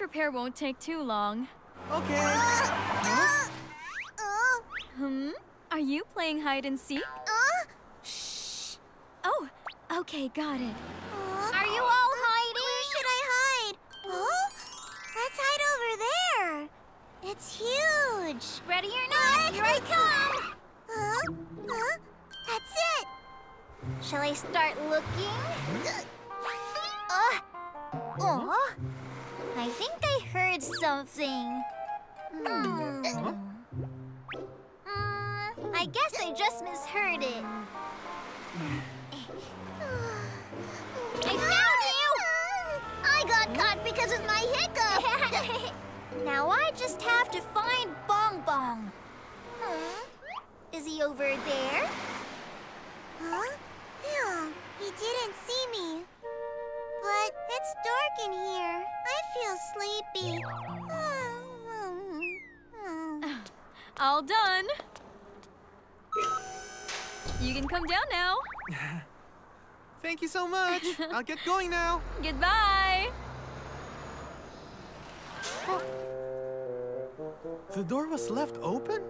repair won't take too long. Okay. Are you playing hide and seek? Shh. Oh, okay, got it. Are you all hiding? Where should I hide? Let's hide over there. It's huge. Ready or not, here I come. That's it. Shall I start looking? I think I heard something. I guess I just misheard it. I found you! I got caught because of my hiccup. Now I just have to find Bong Bong. Is he over there? Yeah, he didn't see me. But it's dark in here. I feel sleepy. All done. You can come down now. Thank you so much. I'll get going now. Goodbye. The door was left open?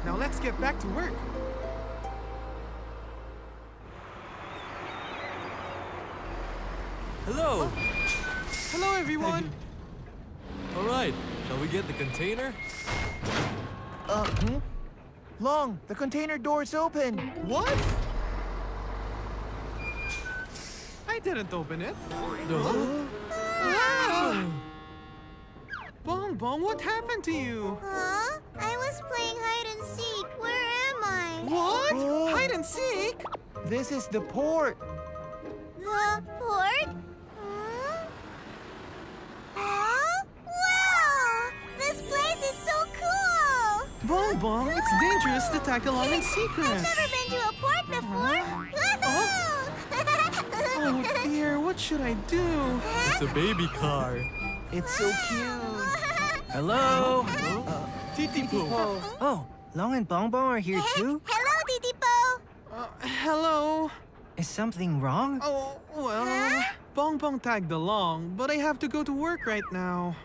Now let's get back to work. Hello! Hello, everyone. All right, shall we get the container? Long, the container door's open. What? I didn't open it. No. Bong Bong, what happened to you? I was playing hide and seek. Where am I? What? Oh. Hide and seek? This is the port. The port? Wow! This place is so cool! Bong Bong, it's dangerous to tag along in secret. I've never been to a port before. Oh dear, what should I do? It's a baby car. It's so cute. Hello? Titipo. Oh, Long and Bong Bong are here too? Hello, Titipo. Hello. Is something wrong? Oh, well, Bong Bong tagged along, but I have to go to work right now.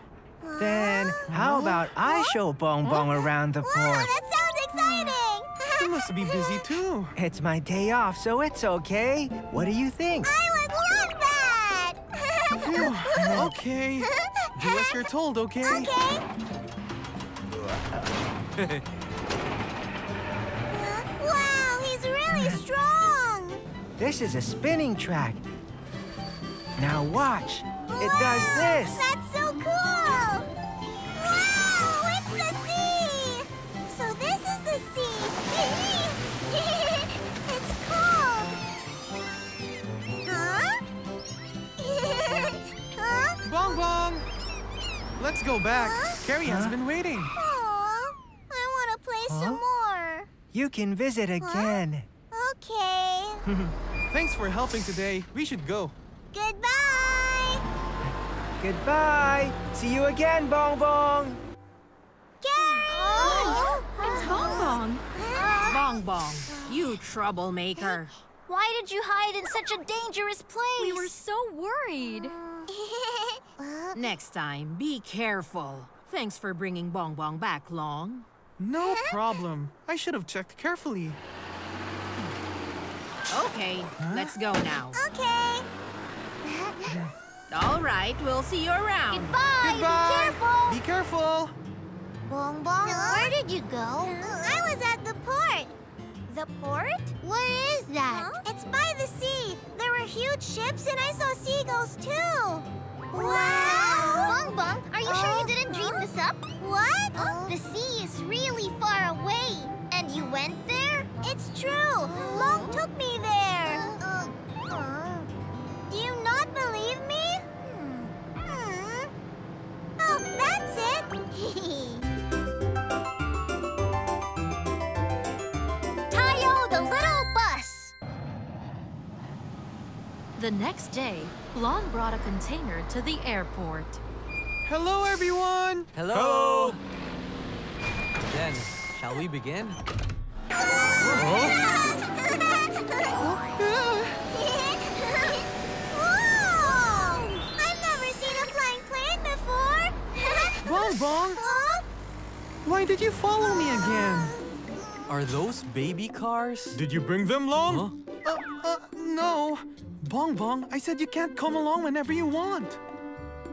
Then how about I show Bong Bong around the Wow, port? that sounds exciting. You must be busy too. It's my day off, so it's okay. What do you think? I would love that. Phew, okay. Do as you're told, okay? Okay. Wow, he's really strong. This is a spinning track. Now watch. It does this. That's so cool. Wow, it's the sea. So this is the sea. It's cool. Huh? Bong Bong! Let's go back. Carrie has been waiting. Aw, I want to play some more. You can visit again. Okay. Thanks for helping today. We should go. Goodbye. Goodbye. See you again, Bong Bong. Carrie! It's Bong Bong. Bong Bong, you troublemaker. Why did you hide in such a dangerous place? We were so worried. Next time, be careful. Thanks for bringing Bong Bong back, Long. No problem. I should have checked carefully. Okay, let's go now. Okay. All right, we'll see you around. Goodbye. Goodbye. Be careful. Be careful. Bong Bong, where did you go? I was at the port. The port? Where is that? It's by the sea. There were huge ships and I saw seagulls too. Wow! Bong Bong, are you sure you didn't dream this up? What? The sea is really far away. And you went there? It's true. Long took me there. Do you not believe me? Oh, that's it. Tayo, the little bus. The next day, Long brought a container to the airport. Hello, everyone. Hello! Then, Shall we begin? Whoa! I've never seen a flying plane before! Bong Bong, why did you follow me again? Are those baby cars? Did you bring them, Long? Huh? No. Bong Bong, I said you can't come along whenever you want.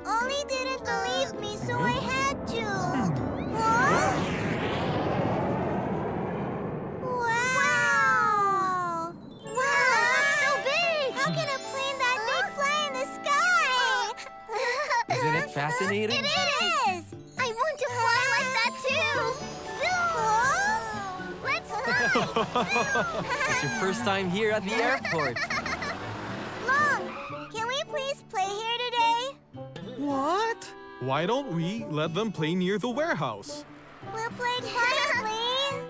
Ollie didn't believe me, so I had to. Wow! Wow, that's so big! How can a plane that big fly in the sky? Isn't it fascinating? It is! I want to fly like that too! Zoom! Let's fly! It's your first time here at the airport. Long, can we please play here today? What? Why don't we let them play near the warehouse? We'll play quietly.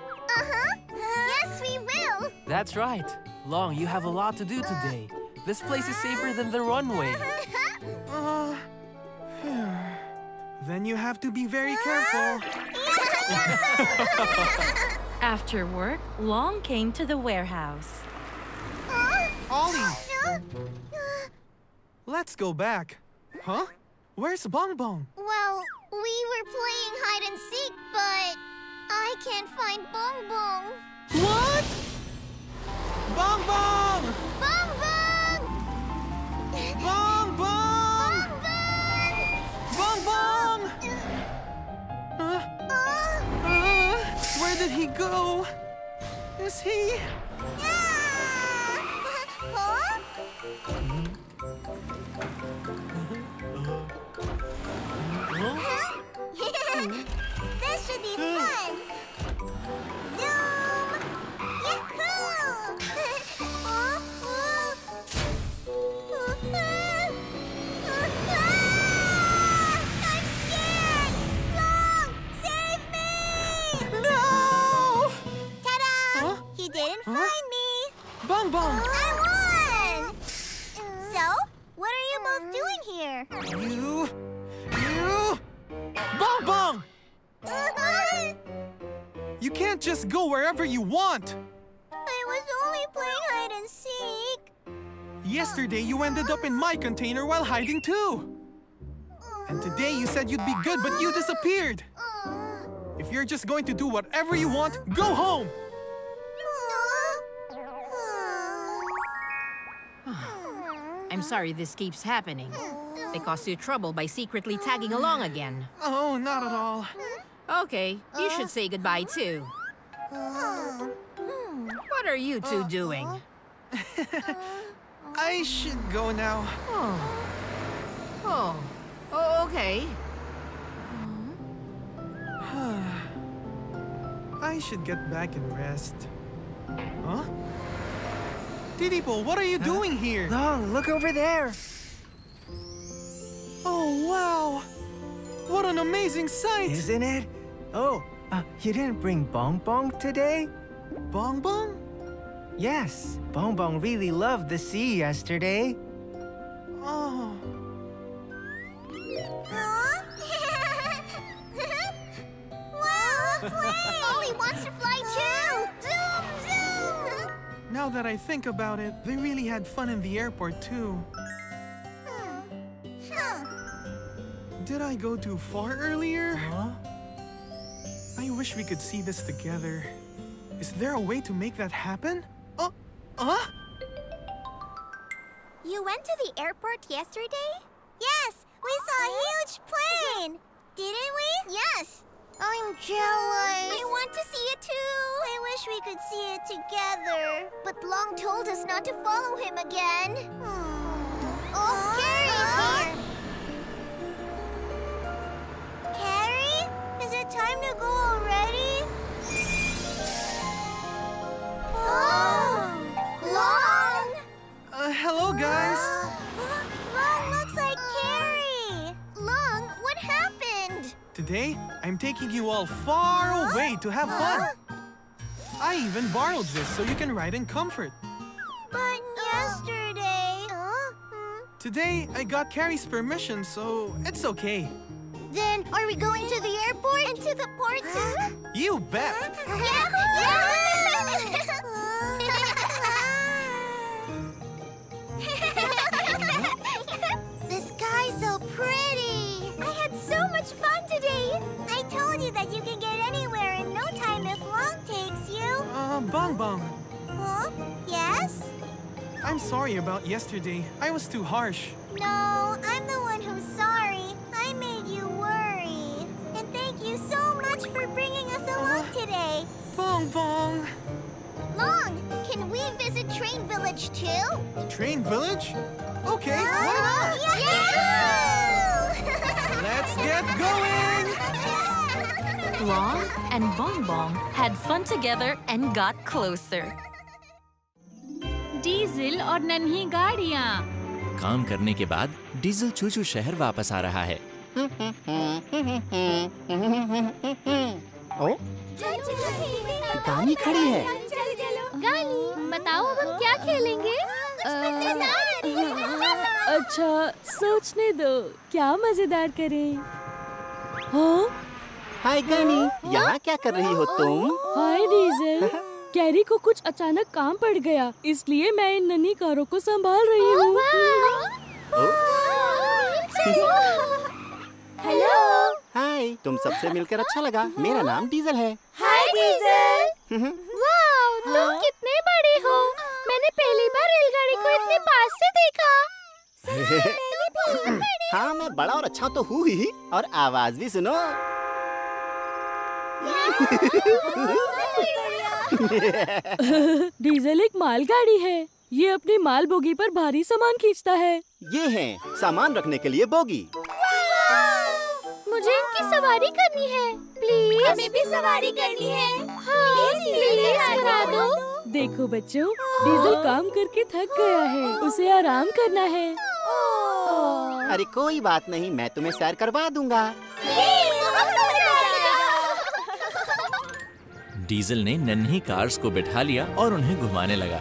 Yes, we will. That's right. Long, you have a lot to do today. This place is safer than the runway. Then you have to be very careful. After work, Long came to the warehouse. Ollie, let's go back. Huh? Where's Bong Bong? Well, we were playing hide and seek, but I can't find Bong Bong. What? Bong Bong! Bong Bong! Bong Bong! Bong Bong! Bong Bong! Where did he go? Is he? Huh? This should be fun! Zoom! Yahoo! I'm scared! Long! Save me! No! Ta-da! Huh? He didn't Huh? find me! Bong Bong! I won! So, what are you both doing here? You! Bong Bong! You can't just go wherever you want! I was only playing hide and seek. Yesterday, you ended up in my container while hiding too! And today, you said you'd be good, but you disappeared! If you're just going to do whatever you want, go home! I'm sorry this keeps happening. They caused you trouble by secretly tagging along again. Oh, not at all. Okay, you should say goodbye too. What are you two doing? I should go now. Oh, okay. I should get back and rest. Huh? Titipo, what are you doing here? Long, look over there. Oh, wow! What an amazing sight! Isn't it? Oh, you didn't bring Bong Bong today? Bong Bong? Yes, Bong Bong really loved the sea yesterday. Oh. Wow, a plane! Ollie wants to fly too! Zoom, zoom! Now that I think about it, they really had fun in the airport too. Did I go too far earlier? Huh? I wish we could see this together. Is there a way to make that happen? You went to the airport yesterday? Yes, we saw a huge plane! Didn't we? Yes! I'm jealous. I want to see it too. I wish we could see it together. But Long told us not to follow him again. Oh, Carrie's here! Carrie? Is it time to go already? Oh! Long! Hello, guys. Long looks like Carrie! Long, what happened? Today, I'm taking you all far away to have fun. I even borrowed this so you can ride in comfort. But yesterday... Today, I got Carrie's permission, so it's okay. Then, are we going to the airport? And to the port too? You bet! The sky's so pretty. I had so much fun today. I told you that you can get anywhere in no time if Long takes you. Bong Bong. Huh? Yes? I'm sorry about yesterday. I was too harsh. No, I'm the one who's sorry. I made you worry. And thank you so much for bringing us along today. Bong Bong. Long, can we visit Train Village too? Train Village? Okay, why not? Let's get going! Long and Bong Bong had fun together and got closer. Diesel और नन्ही गाड़ियाँ। काम करने के बाद diesel चूचू शहर वापस आ रहा है। ओ, गानी खड़ी है। गानी, बताओ अब हम क्या खेलेंगे? अच्छा, सोचने दो, क्या मजेदार करें? हाँ? हाय गानी, यहाँ क्या कर रही हो तुम? हाय डीजल, कैरी को कुछ अचानक काम पड़ गया, इसलिए मैं इन नन्ही कारों को संभाल रही हूँ। हेलो। हाय, तुम सबसे मिलकर अच्छा लगा। मेरा नाम डीजल है। हाय डीजल। वाओ, तुम कितने बड़े हो? मैंने पहली बार रेलगाड़ी को इतने पास से देखा। हाँ, मैं बड़ा और अच्छा तो हूँ ही, और आवाज भी सुनो। डीजल एक मालगाड़ी है। ये अपनी माल बोगी पर भारी सामान खींचता है। ये है सामान रखने के लिए बोगी। मुझे इनकी सवारी करनी है। प्लीज, हमें भी सवारी करनी है। हाँ, प्लीज करा दो। देखो बच्चों, डीजल काम करके थक गया है, उसे आराम करना है। अरे कोई बात नहीं, मैं तुम्हें सैर करवा दूंगा। डीजल ने नन्ही कार्स को बिठा लिया और उन्हें घुमाने लगा।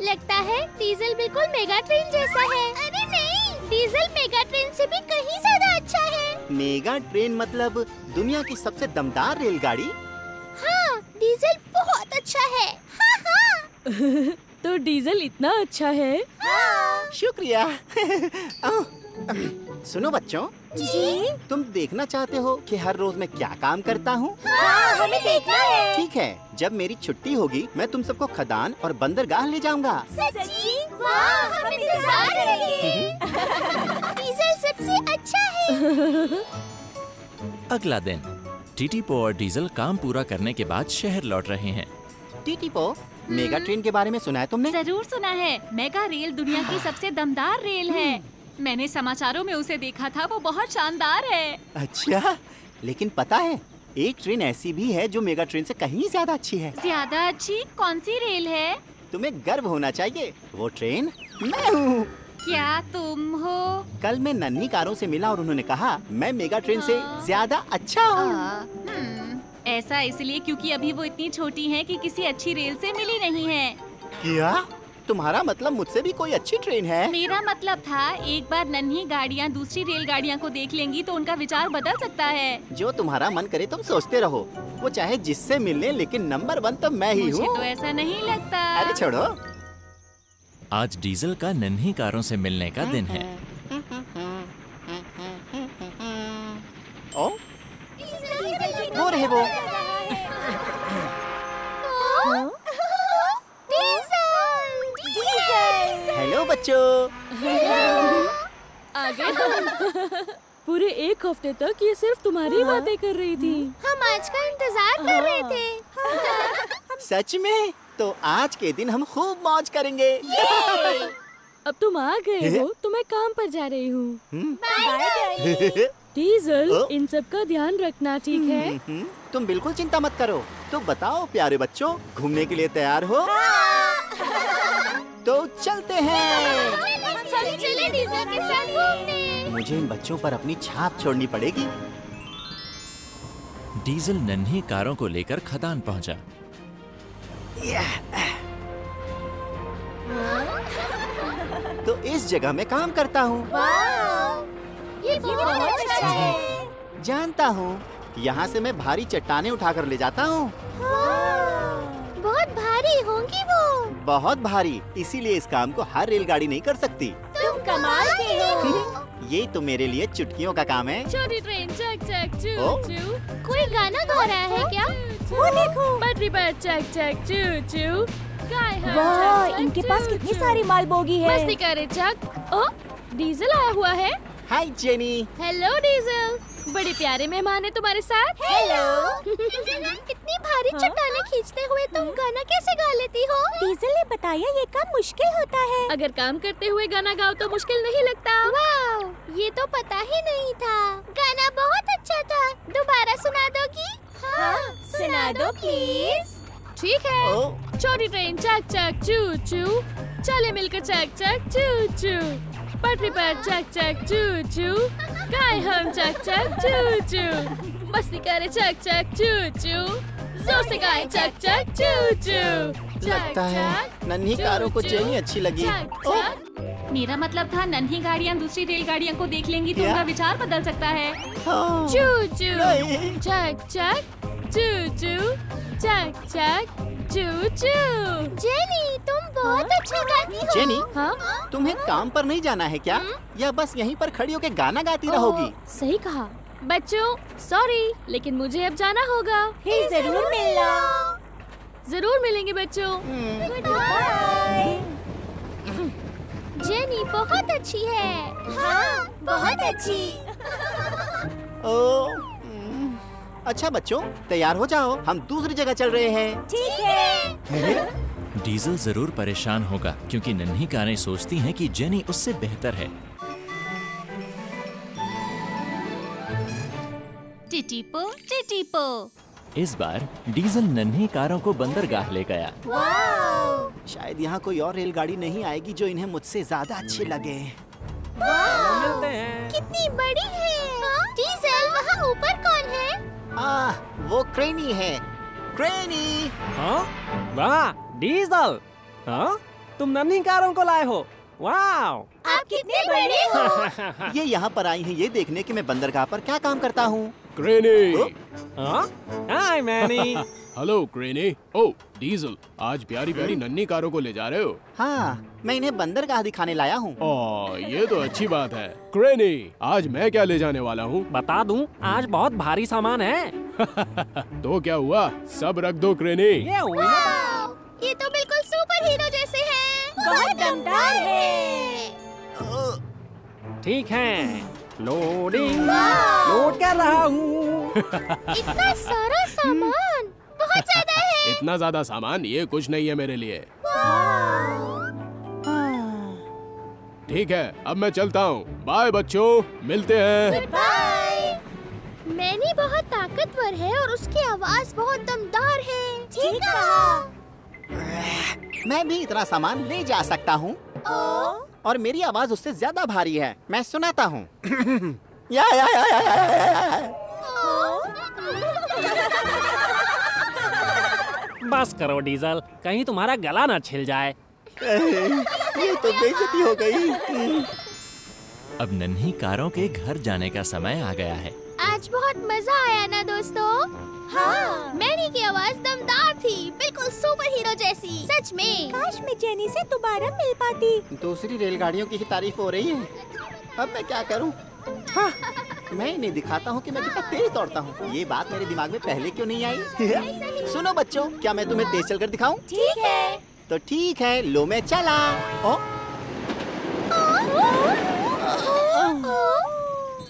लगता है डीजल बिल्कुल मेगा ट्रेन जैसा है। अरे नहीं, डीजल मेगा ट्रेन से भी कहीं ज्यादा अच्छा है। मेगा ट्रेन मतलब दुनिया की सबसे दमदार रेलगाड़ी? हाँ, डीजल बहुत अच्छा है। हाँ हाँ। तो डीजल इतना अच्छा है? हाँ। शुक्रिया। सुनो बच्चों, जी? तुम देखना चाहते हो कि हर रोज मैं क्या काम करता हूँ? हाँ, हमें देखना है। ठीक है, जब मेरी छुट्टी होगी मैं तुम सबको खदान और बंदरगाह ले जाऊंगा। सच्ची? वाह, हम इंतजार करेंगे। डीजल सबसे अच्छा है। अगला दिन टीटीपो और डीजल काम पूरा करने के बाद शहर लौट रहे हैं। टीटीपो, मेगा ट्रेन के बारे में सुना है तुमने? जरूर सुना है। मेगा रेल दुनिया की सबसे दमदार रेल है। मैंने समाचारों में उसे देखा था, वो बहुत शानदार है। अच्छा, लेकिन पता है एक ट्रेन ऐसी भी है जो मेगा ट्रेन से कहीं ज्यादा अच्छी है। ज्यादा अच्छी? कौन सी रेल है? तुम्हें गर्व होना चाहिए, वो ट्रेन मैं हूँ। क्या तुम हो? कल मैं नन्ही कारों से मिला और उन्होंने कहा मैं मेगा ट्रेन से ज्यादा अच्छा हूँ। ऐसा इसलिए क्योंकि अभी वो इतनी छोटी हैं कि किसी अच्छी रेल से मिली नहीं है। क्या? तुम्हारा मतलब मुझसे भी कोई अच्छी ट्रेन है? मेरा मतलब था एक बार नन्ही गाड़ियाँ दूसरी रेलगाड़ियाँ को देख लेंगी तो उनका विचार बदल सकता है। जो तुम्हारा मन करे तुम सोचते रहो, वो चाहे जिससे मिलने, लेकिन नंबर 1 तो मैं ही हूँ। मुझे तो ऐसा नहीं लगता। अरे छोड़ो। आज डीजल का नन्ही कारों से मिलने का दिन है। ओ, वो रहे वो। हेलो बच्चों। आ गए। पूरे एक हफ्ते तक ये सिर्फ तुम्हारी बातें कर रही थी। हम आज का इंतजार कर रहे थे। सच में? तो आज के दिन हम खूब मौज करेंगे। अब तुम आ गए हो तो मैं काम पर जा रही हूँ। बाय। डीजल, इन सब का ध्यान रखना, ठीक है? तुम बिल्कुल चिंता मत करो। तो बताओ प्यारे बच्चों, घूमने के लिए तैयार हो? तो चलते हैं। चले डीजल के साथ घूमने। मुझे इन बच्चों पर अपनी छाप छोड़नी पड़ेगी। डीजल नन्ही कारों को लेकर खदान पहुंचा। तो इस जगह में काम करता हूँ। ये बहुत अच्छा है। जानता हूँ, यहाँ से मैं भारी चट्टानें उठाकर ले जाता हूँ। बहुत भारी होंगी वो। बहुत भारी, इसीलिए इस काम को हर रेलगाड़ी नहीं कर सकती। तुम कमाल के हो। ये तो मेरे लिए चुटकियों का काम है। छोटी ट्रेन चक चक चू ओ? चू। कोई गाना गा रहा है क्या? वो देखो। पटरी पर चक चक चू चू। गाय हर वाह, चक चक इनके चू पास कितनी चू। सारी माल बोगी है। मस्ती करे चक। ओ, डीजल आया हुआ है। हाय जेनी। हेलो डीजल, बड़े प्यारे मेहमान है तुम्हारे साथ। हेलो। इतनी भारी चट्टानें खींचते हुए तुम गाना कैसे गा लेती हो? डीजल ने बताया ये काम मुश्किल होता है। अगर काम करते हुए गाना गाओ तो मुश्किल नहीं लगता। वाह, ये तो पता ही नहीं था। गाना बहुत अच्छा था। दोबारा सुना दोगी? हाँ, सुना दो प्लीज। ठीक है। ओ? छोटी ट्रेन चक चक चू चू, चले मिलकर चक चक चू चू। पटरी पर चक चक चू चू, गाए हम चक चक चू चू। मस्ती करे चक चक चू चू, जोर से गाए चक चक चू चू। लगता है नन्ही कारों को जेनी अच्छी लगी। ओ? मेरा मतलब था नन्ही गाड़ियाँ दूसरी रेलगाड़ियों को देख लेंगी तो क्या? उनका विचार बदल सकता है। हाँ। चू चू, नहीं। चक चक चू चू, चक चक चू चू। जेनी, तुम बहुत अच्छा गाती हो। जेनी, हाँ? तुम्हें काम पर नहीं जाना है क्या? या बस यहीं पर खड़ी होकर गाना गाती रहोगी? सही कहा। बच्चों, सॉरी, लेकिन मुझे अब जाना होगा। फिर जरूर मिलना। जरूर मिलेंगे बच्चों। बाय। जेनी बहुत अच्छी है। हाँ, बहुत अच्छी। ओ, अच्छा बच्चों, तैयार हो जाओ, हम दूसरी जगह चल रहे हैं। ठीक है। डीजल जरूर परेशान होगा क्योंकि नन्ही कारें सोचती हैं कि जेनी उससे बेहतर है। टिटिपो टिटिपो। इस बार डीजल नन्ही कारों को बंदरगाह ले गया। शायद यहाँ कोई और रेलगाड़ी नहीं आएगी जो इन्हें मुझसे ज्यादा अच्छी लगे। मिलते हैं। कितनी बड़ी है। डीजल, वहाँ ऊपर कौन है? वो क्रेनी है। क्रेनी। हाँ? वाह, डीजल। हाँ? तुम नन्ही कारों को लाए हो। वाह। आप कितने बड़े हो? ये यहाँ पर आई हैं ये देखने कि मैं बंदरगाह पर क्या काम करता हूँ। क्रेनी। हाँ? हाय मैनी। हेलो क्रेनी। ओ डीजल, आज प्यारी प्यारी नन्ही कारों को ले जा रहे हो? हाँ, मैं इन्हें बंदरगाह दिखाने लाया हूँ। ओ, ये तो अच्छी बात है। क्रेनी, आज मैं क्या ले जाने वाला हूँ? बता दूं, आज बहुत भारी सामान है। तो क्या हुआ, सब रख दो क्रेनी। ये हुई ना। ये तो बिल्कुल सुपर हीरो जैसे हैं। बहुत दमदार है। ठीक है, लोडिंग लोड कर रहा हूँ। इतना सारा सामान, बहुत ज्यादा है। इतना ज्यादा सामान, ये कुछ नहीं है मेरे लिए। ठीक है, अब मैं चलता हूँ। बाय बच्चों, मिलते हैं। बाय। मैनी बहुत ताकतवर है और उसकी आवाज बहुत दमदार है। ठीक कहा। मैं भी इतना सामान ले जा सकता हूँ और मेरी आवाज उससे ज्यादा भारी है। मैं सुनाता हूँ। या। बस करो डीजल, कहीं तुम्हारा गला ना छिल जाए। ये तो बेइज्जती हो गई। अब नन्ही कारों के घर जाने का समय आ गया है। आज बहुत मजा आया ना दोस्तों? हाँ, मैनी की आवाज दमदार थी, बिल्कुल सुपर हीरो जैसी। सच में। काश मैं जेनी से दोबारा मिल पाती। दूसरी रेलगाड़ियों की ही तारीफ हो रही है। अब मैं क्या करूं? हाँ, मैं इन्हें दिखाता हूँ कि मैं कितना तेज दौड़ता हूँ। ये बात मेरे दिमाग में पहले क्यों नहीं आई? सुनो बच्चों, क्या मैं तुम्हें तेज चलकर दिखाऊं? ठीक है। तो ठीक है, लो मैं चला।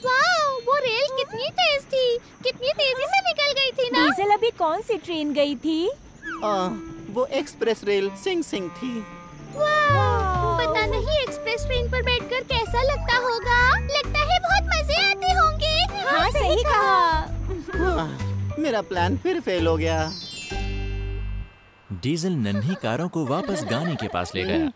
वाह, वो रेल कितनी तेज थी, कितनी तेजी से निकल गई थी ना। डीजल अभी कौन सी ट्रेन गई थी? वो एक्सप्रेस रेल सिंग सिंग थी। पता नहीं एक्सप्रेस ट्रेन पर बैठकर कैसा लगता होगा। लगता है बहुत मजे आते होंगे। हाँ, सही कहा। मेरा प्लान फिर फेल हो गया। डीजल नन्ही कारों को वापस गाने के पास ले गया।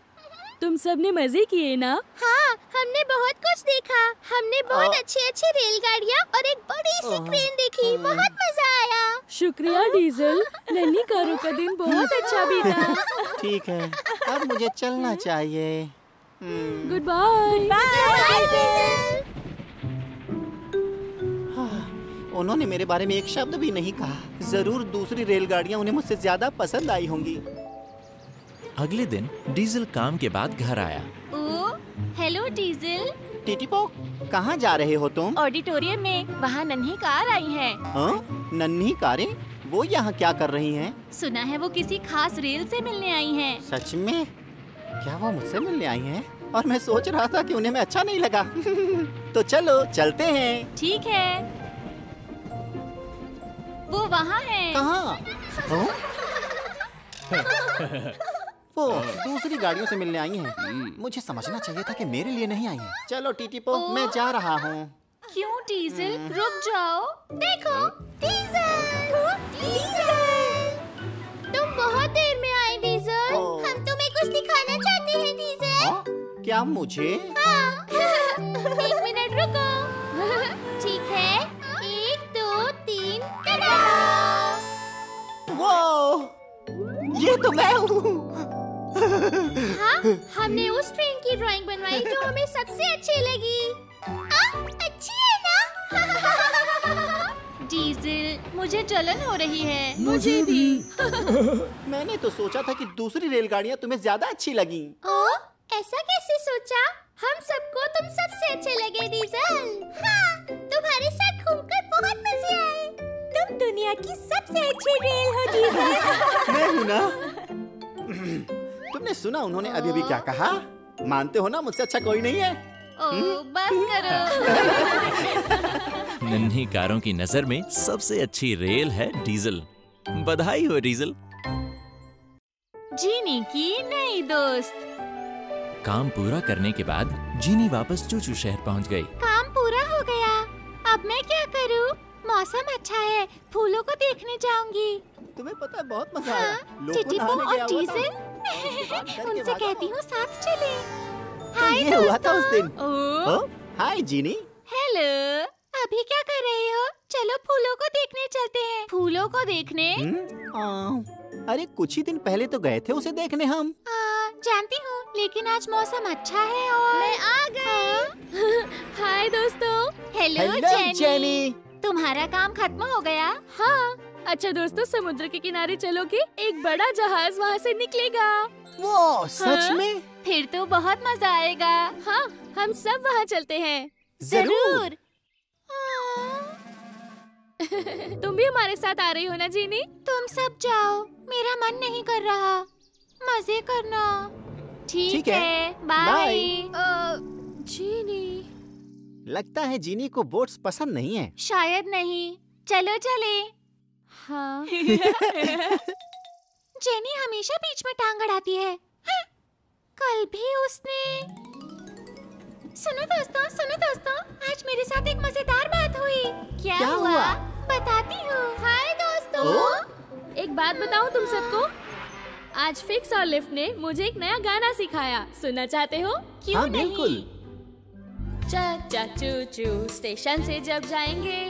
तुम सबने मजे किए ना? हाँ, हमने बहुत कुछ देखा। हमने बहुत अच्छी रेलगाड़ियाँ और एक बड़ी सी क्रेन देखी। बहुत मजा आया। शुक्रिया डीजल, नन्ही कारों का दिन बहुत अच्छा बीता। ठीक है, अब मुझे चलना चाहिए। Good bye. Bye diesel. उन्होंने मेरे बारे में एक शब्द भी नहीं कहा। जरूर दूसरी रेलगाड़ियां उन्हें मुझसे ज्यादा पसंद आई होंगी। अगले दिन डीजल काम के बाद घर आया। ओ, हेलो डीजल। टीटीपो, कहाँ जा रहे हो तुम? ऑडिटोरियम में, वहाँ नन्ही कार आई है। हाँ? नन्ही कारें? वो यहाँ क्या कर रही हैं? सुना है वो किसी खास रेल से मिलने आई हैं। सच में? क्या वो मुझसे मिलने आई हैं? और मैं सोच रहा था कि उन्हें मैं अच्छा नहीं लगा। तो चलो चलते हैं। ठीक है। वो वहाँ है। कहाँ? वो दूसरी गाड़ियों से मिलने आई हैं। मुझे समझना चाहिए था कि मेरे लिए नहीं आई हैं। चलो टीटीपो, मैं जा रहा हूँ। क्यों डीजल? रुक जाओ। देखो, डीजल! तुम बहुत देर में आए डीजल। हम तुम्हें कुछ दिखाना चाहते हैं डीजल। क्या मुझे? हाँ। 1 मिनट रुको। ठीक है, 1 2 3 टाटा। वो ये तो मैं हूँ। हाँ, हमने उस ट्रेन की ड्राइंग बनवाई जो हमें सबसे अच्छी लगी। अच्छी है ना? डीजल, मुझे जलन हो रही है। मुझे भी। मैंने तो सोचा था कि दूसरी रेलगाड़ियाँ तुम्हें ज्यादा अच्छी लगी। ऐसा कैसे सोचा? हम सबको तुम सबसे अच्छे लगे डीजल। हाँ, तुम्हारे साथ घूमकर बहुत मजे आए। तुम दुनिया की सबसे अच्छी रेल हो डीजल। मैं हूँ ना? तुमने सुना उन्होंने अभी अभी क्या कहा? मानते हो ना मुझसे अच्छा कोई नहीं है? बस करो। नन्ही कारों की नजर में सबसे अच्छी रेल है डीजल। बधाई हो डीजल। जीनी की नई दोस्त। काम पूरा करने के बाद जीनी वापस चूचू शहर पहुंच गई। काम पूरा हो गया। अब मैं क्या करूं? मौसम अच्छा है, फूलों को देखने जाऊंगी। तुम्हें पता है बहुत मजा आया। टीटीपो और डीजल, उनसे कहती हूँ साथ चले। हाय ये हुआ था उस दिन। हाय जीनी। हेलो। अभी क्या कर रहे हो? चलो फूलों को देखने चलते हैं। फूलों को देखने? अरे कुछ ही दिन पहले तो गए थे उसे देखने हम। जानती हूँ, लेकिन आज मौसम अच्छा है और मैं आ गई। हाय दोस्तों। Hello jenny. तुम्हारा काम खत्म हो गया? हाँ। अच्छा दोस्तों, समुद्र के किनारे चलोगे? एक बड़ा जहाज वहाँ से निकलेगा। वो सच में? फिर तो बहुत मजा आएगा। हाँ, हम सब वहाँ चलते हैं। जरूर। तुम भी हमारे साथ आ रही हो ना जीनी? तुम सब जाओ, मेरा मन नहीं कर रहा। मजे करना। ठीक है, बाय। जीनी। लगता है जीनी को बोट्स पसंद नहीं है। शायद नहीं। चलो चले। हाँ। जेनी हमेशा बीच में टांग अड़ाती है। कल भी उसने। सुनो दोस्तों, आज मेरे साथ एक मजेदार बात हुई। क्या हुआ? बताती हूँ। हाय दोस्तों। एक बात बताऊँ तुम सबको? आज फिक्स और लिफ्ट ने मुझे एक नया गाना सिखाया। सुनना चाहते हो? क्यों हाँ, नहीं? बिल्कुल। चक चक चू चू स्टेशन से जब जाएंगे,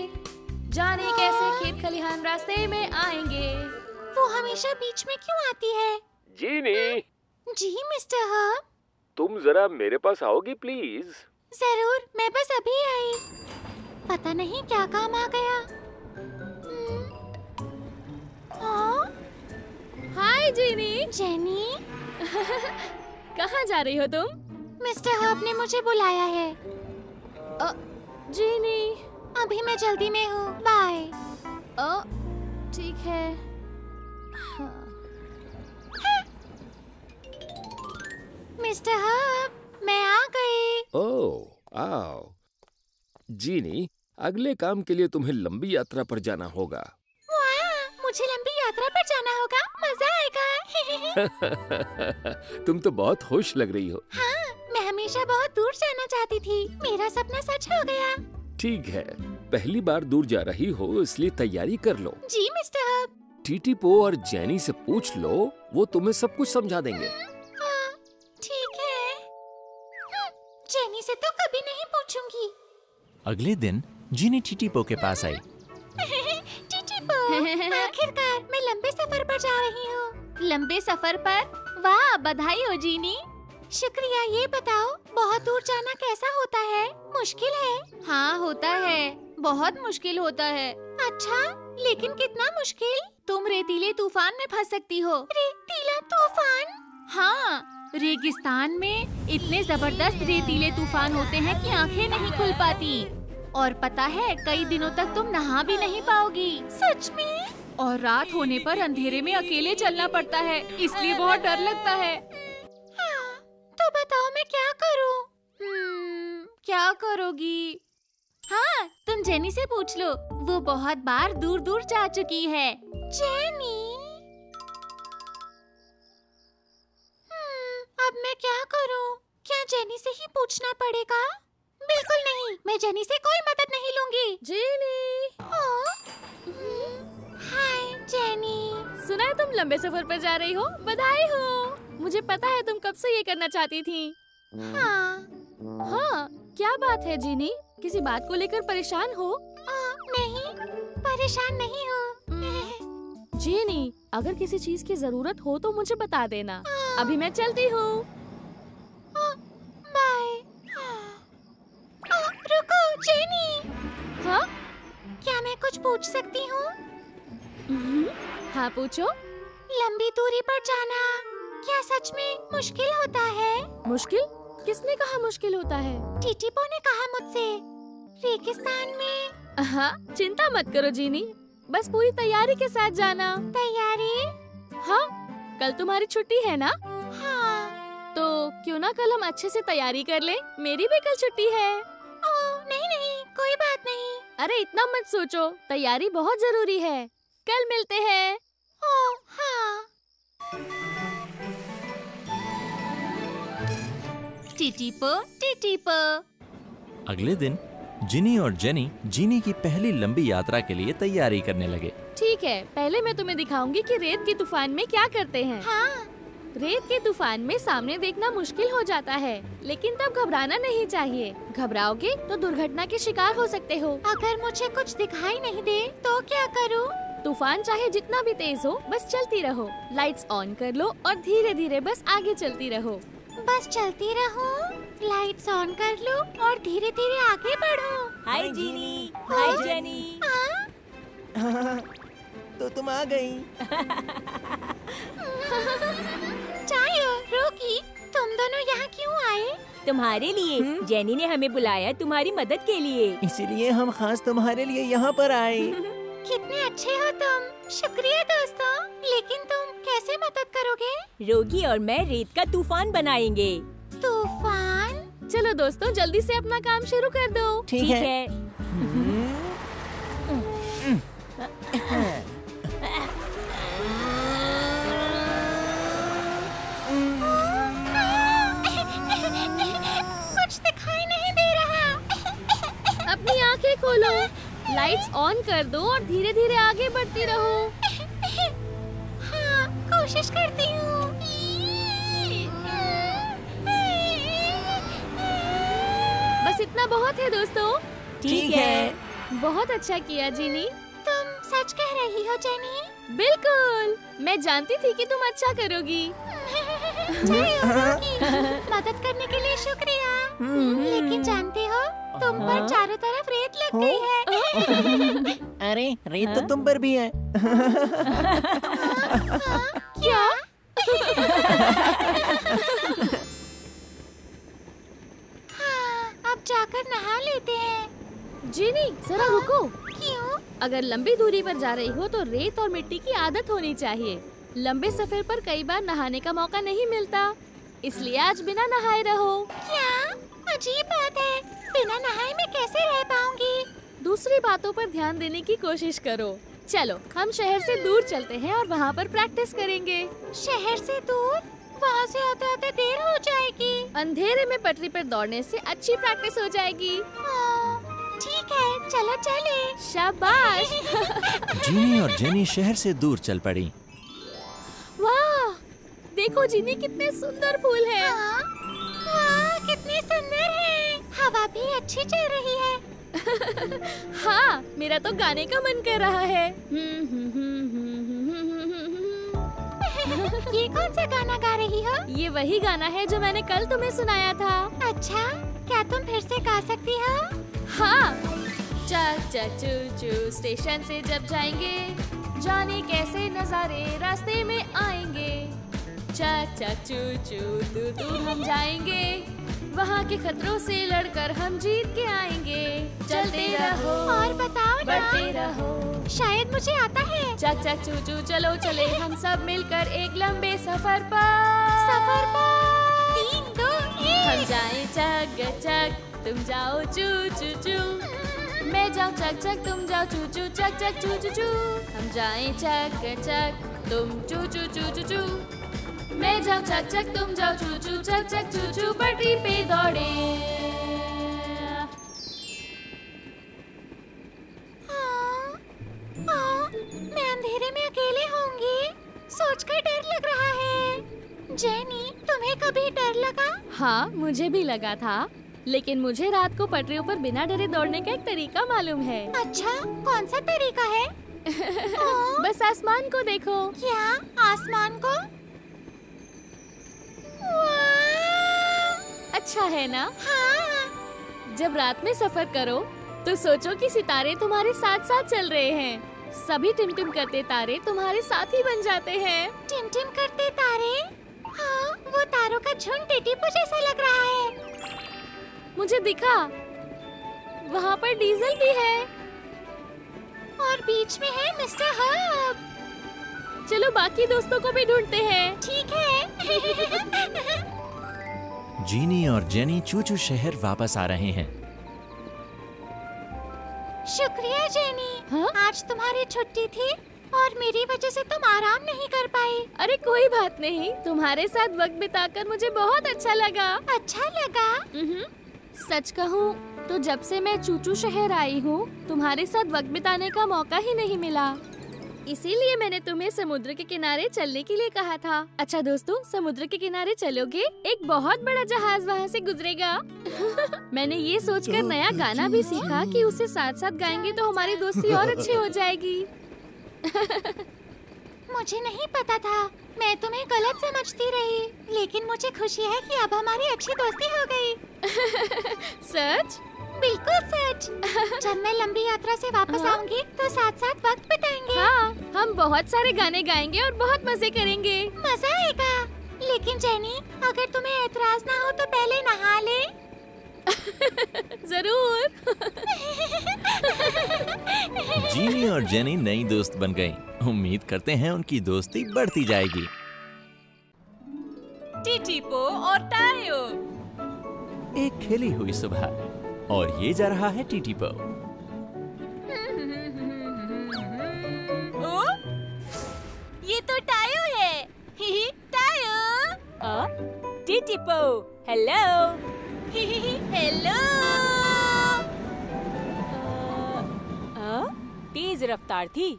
जाने कैसे खेत खलिहान रास्ते में आएंगे। वो हमेशा बीच में क्यों आती है? जीनी। जी मिस्टर हब। तुम जरा मेरे पास आओगी प्लीज? जरूर, मैं बस अभी आई। पता नहीं क्या काम आ गया। हाय जीनी। जेनी। कहाँ जा रही हो तुम? मिस्टर हब ने मुझे बुलाया है। जीनी। अभी मैं जल्दी में हूँ। बाय। ठीक है। मिस्टर हब, मैं आ गई। ओह, आओ। जीनी, अगले काम के लिए तुम्हें लंबी यात्रा पर जाना होगा। वाह, मुझे लंबी यात्रा पर जाना होगा। मजा आएगा। तुम तो बहुत खुश लग रही हो। हाँ, मैं हमेशा बहुत दूर जाना चाहती थी। मेरा सपना सच हो गया। ठीक है, पहली बार दूर जा रही हो इसलिए तैयारी कर लो। जी मिस्टर हब। टीटीपो और जेनी से पूछ लो, वो तुम्हें सब कुछ समझा देंगे। ठीक है। जेनी से तो कभी नहीं पूछूंगी। अगले दिन जीनी टीटीपो के पास आई। टीटीपो, आखिरकार मैं लंबे सफर पर जा रही हूँ। लंबे सफर पर? वाह, बधाई हो जीनी। शुक्रिया। ये बताओ, बहुत दूर जाना कैसा होता है? मुश्किल है? हाँ, होता है। बहुत मुश्किल होता है। अच्छा, लेकिन कितना मुश्किल? तुम रेतीले तूफान में फंस सकती हो। रेतीला तूफान? हाँ, रेगिस्तान में इतने जबरदस्त रेतीले तूफान होते हैं कि आंखें नहीं खुल पाती। और पता है, कई दिनों तक तुम नहा भी नहीं पाओगी। सच में? और रात होने पर अंधेरे में अकेले चलना पड़ता है, इसलिए बहुत डर लगता है। तो बताओ मैं क्या करूं? क्या करोगी? हाँ, तुम जेनी से पूछ लो, वो बहुत बार दूर दूर जा चुकी है। जेनी? अब मैं क्या करूं? क्या जेनी से ही पूछना पड़ेगा? बिल्कुल नहीं, मैं जेनी से कोई मदद नहीं लूंगी। जेनी! हाय जेनी। सुना है तुम लंबे सफर पर जा रही हो? बधाई हो। मुझे पता है तुम कब से ये करना चाहती थी। हाँ, क्या बात है जेनी? किसी बात को लेकर परेशान हो? नहीं, परेशान नहीं हो। जेनी, अगर किसी चीज की जरूरत हो तो मुझे बता देना। अभी मैं चलती हूँ। बाय। रुको जेनी। हाँ? क्या मैं कुछ पूछ सकती हूँ? हाँ, पूछो। लंबी दूरी पर जाना क्या सच में मुश्किल होता है? मुश्किल? किसने कहा मुश्किल होता है? टीटीपो ने कहा मुझसे। रेगिस्तान में। हाँ, चिंता मत करो जीनी, बस पूरी तैयारी के साथ जाना। तैयारी? हाँ, कल तुम्हारी छुट्टी है ना? हाँ। तो क्यों ना कल हम अच्छे से तैयारी कर ले? मेरी भी कल छुट्टी है। नहीं नहीं, कोई बात नहीं। अरे इतना मत सोचो, तैयारी बहुत जरूरी है। कल मिलते हैं। हाँ। टीटीपो, टीटीपो। अगले दिन जिनी और जेनी जीनी की पहली लंबी यात्रा के लिए तैयारी करने लगे। ठीक है, पहले मैं तुम्हें दिखाऊंगी कि रेत के तूफान में क्या करते हैं। हाँ। रेत के तूफान में सामने देखना मुश्किल हो जाता है, लेकिन तब घबराना नहीं चाहिए। घबराओगे तो दुर्घटना के शिकार हो सकते हो। अगर मुझे कुछ दिखाई नहीं दे तो क्या करूं? तूफान चाहे जितना भी तेज हो, बस चलती रहो। लाइट्स ऑन कर लो और धीरे धीरे बस आगे चलती रहो। बस चलती रहूं, लाइट्स ऑन कर लो और धीरे धीरे आगे बढ़ो। हाय जीनी, हाय जेनी। तो तुम आ गई। चायो, रोकी, तुम दोनों यहाँ क्यों आए? तुम्हारे लिए। जेनी ने हमें बुलाया तुम्हारी मदद के लिए। इसीलिए हम खास तुम्हारे लिए यहाँ पर आए। कितने अच्छे हो तुम। शुक्रिया दोस्तों। लेकिन तुम कैसे मदद करोगे? रोगी और मैं रेत का तूफान बनाएंगे। तूफान? चलो दोस्तों, जल्दी से अपना काम शुरू कर दो। ठीक है। कुछ दिखाई नहीं दे रहा। अपनी आंखें खोलो, लाइट्स ऑन कर दो और धीरे धीरे आगे बढ़ती रहो। हाँ, कोशिश करती हूँ। बस इतना बहुत है दोस्तों। ठीक है। बहुत अच्छा किया जीनी। तुम सच कह रही हो जेनी? बिल्कुल, मैं जानती थी कि तुम अच्छा करोगी। मदद करने के लिए शुक्रिया। लेकिन जानते हो, तुम पर चारों तरफ रेत लग गई है। अरे रेत तो तुम पर भी है। क्या? हाँ, अब जाकर नहा लेते हैं। जीनी, जरा रुको। क्यों? अगर लंबी दूरी पर जा रही हो तो रेत और मिट्टी की आदत होनी चाहिए। लंबे सफर पर कई बार नहाने का मौका नहीं मिलता, इसलिए आज बिना नहाए रहो। क्या? अजीब बात है, बिना नहाए मैं कैसे रह पाऊंगी? दूसरी बातों पर ध्यान देने की कोशिश करो। चलो, हम शहर से दूर चलते हैं और वहाँ पर प्रैक्टिस करेंगे। शहर से दूर? वहाँ से आते आते देर हो जाएगी। अंधेरे में पटरी पर दौड़ने से अच्छी प्रैक्टिस हो जाएगी। ठीक है, चलो चले। शाबाश। जीनी और जेनी शहर से दूर चल पड़ी। वाह, देखो जीनी, कितने सुंदर फूल हैं। वाह, कितने सुंदर हैं। हवा भी अच्छी चल रही है। हाँ, मेरा तो गाने का मन कर रहा है। ये कौन सा गाना गा रही हो? ये वही गाना है जो मैंने कल तुम्हें सुनाया था। अच्छा, क्या तुम फिर से गा सकती हो? हाँ। चक चक चू चू स्टेशन से जब जाएंगे, जाने कैसे नजारे रास्ते में आएंगे। चक चक चू चू दूर दूर हम जाएंगे, वहाँ के खतरों से लड़कर हम जीत के आएंगे। चलते रहो और बताओ ना, बढ़ते रहो, शायद मुझे आता है। चक चक चू चू चलो चले हम सब मिलकर एक लंबे सफर पर। 3, 2, 1 हम जाएं चक चक, तुम जाओ चू चू चू। मैं जाऊं चक चक, तुम जाओ चू चू, चक चक चू चू चू। हम जाएं चक चक, तुम चू चू चू चू चू। मैं जाऊं चक चक, तुम जाओ चू चू, चक चक चू चू। पटरी पे दौड़े। मैं अंधेरे में अकेले होंगी, सोचकर डर लग रहा है। जेनी, तुम्हें कभी डर लगा? हाँ, मुझे भी लगा था, लेकिन मुझे रात को पटरियों पर बिना डरे दौड़ने का एक तरीका मालूम है। अच्छा, कौन सा तरीका है? बस आसमान को देखो। क्या आसमान को? अच्छा है ना? हाँ। जब रात में सफर करो तो सोचो कि सितारे तुम्हारे साथ साथ चल रहे हैं। सभी टिमटिम करते तारे तुम्हारे साथी बन जाते हैं। टिमटिम करते तारे? हाँ, वो तारों का झुंड टिटिपो जैसा लग रहा है। मुझे दिखा, वहाँ पर डीजल भी है और बीच में है मिस्टर हब। चलो बाकी दोस्तों को भी ढूंढते हैं। ठीक है। जीनी और जेनी चूचू शहर वापस आ रहे हैं। शुक्रिया जेनी। हाँ? आज तुम्हारी छुट्टी थी और मेरी वजह से तुम आराम नहीं कर पाई। अरे कोई बात नहीं, तुम्हारे साथ वक्त बिताकर मुझे बहुत अच्छा लगा। अच्छा लगा? सच कहूँ तो जब से मैं चूचू शहर आई हूँ, तुम्हारे साथ वक्त बिताने का मौका ही नहीं मिला। इसीलिए मैंने तुम्हें समुद्र के किनारे चलने के लिए कहा था। अच्छा दोस्तों, समुद्र के किनारे चलोगे? एक बहुत बड़ा जहाज वहाँ से गुजरेगा। मैंने ये सोचकर नया गाना भी सीखा कि उसे साथ साथ गाएंगे तो हमारी दोस्ती और अच्छी हो जाएगी। मुझे नहीं पता था, मैं तुम्हें गलत समझती रही, लेकिन मुझे खुशी है कि अब हमारी अच्छी दोस्ती हो गई। सच? बिल्कुल सच। जब मैं लंबी यात्रा से वापस आऊंगी तो साथ साथ वक्त बिताएंगे। हाँ, हम बहुत सारे गाने गाएंगे और बहुत मजे करेंगे। मजा आएगा। लेकिन जेनी, अगर तुम्हें एतराज ना हो तो पहले नहा ले। जरूर। जीनी और जेनी नई दोस्त बन गईं। उम्मीद करते हैं उनकी दोस्ती बढ़ती जाएगी। टिटिपो और टायो। एक खिली हुई सुबह और ये जा रहा है टिटिपो। ओ, ये तो टायो है। टायो। टिटिपो, हेलो। हेलो। तेज रफ्तार थी।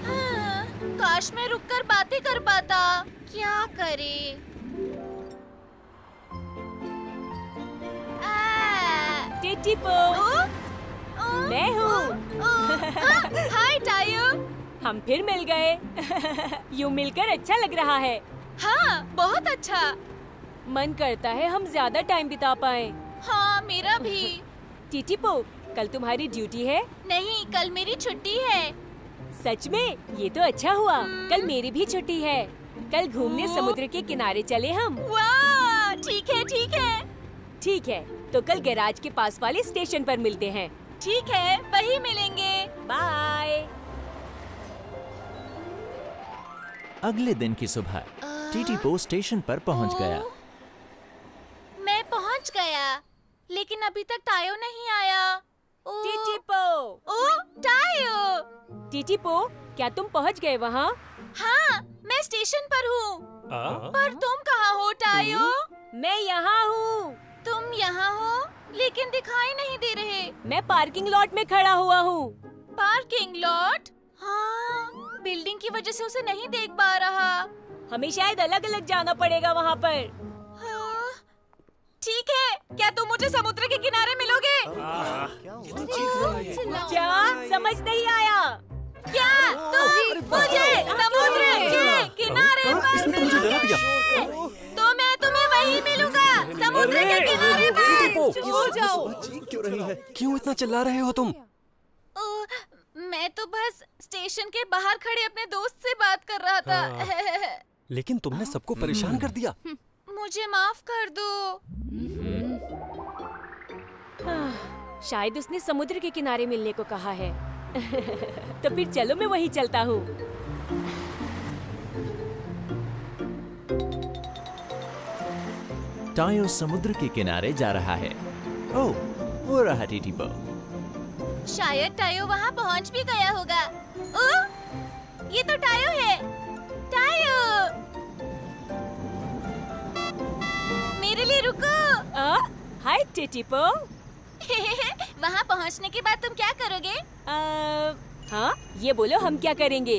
हाँ, काश मैं रुककर बातें कर पाता। क्या करे? टिटिपो, मैं हूँ। हाय टायो, हम फिर मिल गए। यूँ मिलकर अच्छा लग रहा है। हाँ, बहुत अच्छा। मन करता है हम ज्यादा टाइम बिता पाएं। हाँ, मेरा भी। टिटिपो, कल तुम्हारी ड्यूटी है? नहीं, कल मेरी छुट्टी है। सच में? ये तो अच्छा हुआ। कल मेरी भी छुट्टी है। कल घूमने समुद्र के किनारे चले हम। वाह, ठीक है, ठीक है। ठीक है, तो कल गैराज के पास वाले स्टेशन पर मिलते हैं। ठीक है, वहीं मिलेंगे। बाय। अगले दिन की सुबह टिटिपो स्टेशन पर पहुंच गया। मैं पहुंच गया, लेकिन अभी तक टायो नहीं आया। टिटिपो। ओ, टायो। टिटिपो, क्या तुम पहुंच गए वहाँ? हाँ, मैं स्टेशन पर हूँ। पर तुम कहाँ हो टायो? मैं यहाँ हूँ। तुम यहाँ हो, लेकिन दिखाई नहीं दे रहे। मैं पार्किंग लॉट में खड़ा हुआ हूँ। Parking lot? हाँ, बिल्डिंग की वजह से उसे नहीं देख पा रहा। हमें शायद अलग अलग जाना पड़ेगा वहाँ पर। हाँ, ठीक है, क्या तुम मुझे समुद्र के किनारे मिलोगे? क्या? समझ नहीं आया। क्या तुम मुझे समुद्र के किनारे पर मिलोगे? तो मैं तुम्हें वहीं मिलूंगा, समुद्र के सो जाओ। चीख क्यों रही है? क्यों इतना चिल्ला रहे हो तुम? मैं तो बस स्टेशन के बाहर खड़े अपने दोस्त से बात कर रहा था। लेकिन तुमने सबको परेशान कर दिया। मुझे माफ कर दो। शायद उसने समुद्र के किनारे मिलने को कहा है। तो फिर चलो मैं वहीं चलता हूँ। टायो समुद्र के किनारे जा रहा है। ओह, वो रहा टीटीपो। शायद टायो वहाँ पहुँच भी गया होगा। ओह, ये तो टायो है। टायो, मेरे लिए रुको। हाय टीटीपो। वहाँ पहुँचने के बाद तुम क्या करोगे? हाँ, ये बोलो हम क्या करेंगे?